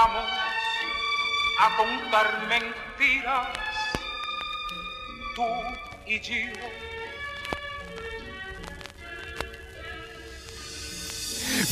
Vamos a contar mentiras, tú y yo.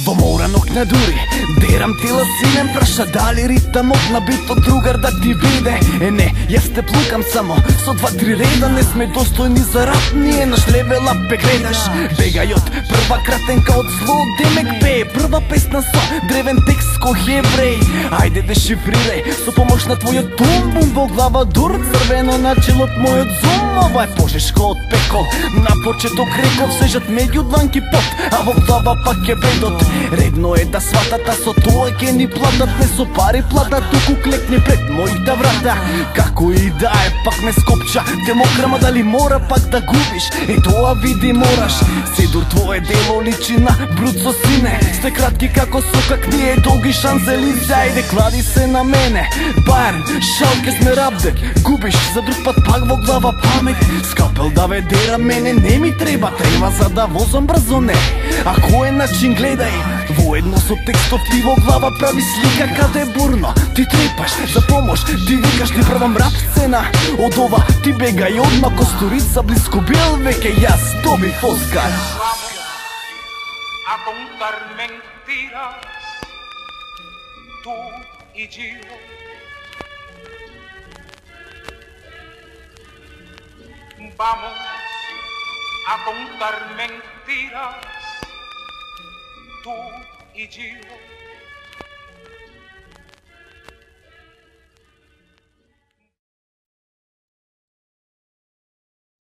Во моранок на дури, дерам тела силен, праша дали ритамот на битот другар да ти биде. Не, јас те плукам само со 2-3 реда, не сме достојни за рап, ние наш левел ап гледаш. Бегај од прва кратенка од зло, демек пее прва песна со древен текст ко хевреј. Ајде дешифрирај со помош на твојот бум-бум во глава дур, црвено на челот мојот зум. Ова е пожешко од пекол, на почеток реков сежат меѓу дланки пот, а во глава пак е бедот. Редно е да сватата со тоа ќе ни платат, не со пари платат, туку клекни пред моите врата. Како и да е, пак не скопча, те мокрама дали мора пак да губиш, е тоа види мораш. Седур твое дело личи на брут со сине, сте кратки како сокак, ние долги шанзелизе. Ајде клади се на мене, Байерн, Шалке сме рабде, губиш за друг пат пак во глава памет. Скапел да ведера мене не ми треба за да возам брзо не. Ако е начин гледај, воедно со текстов ти во глава прави слика каде бурно ти трепаш за помош, ти викаш ти правам рап сцена. Од ова ти бегај одма Костурица, близко бил веќе јас добив Оскар. Vamos a contar mentiras, tú y yo. Vamos a contar mentiras, tú y yo.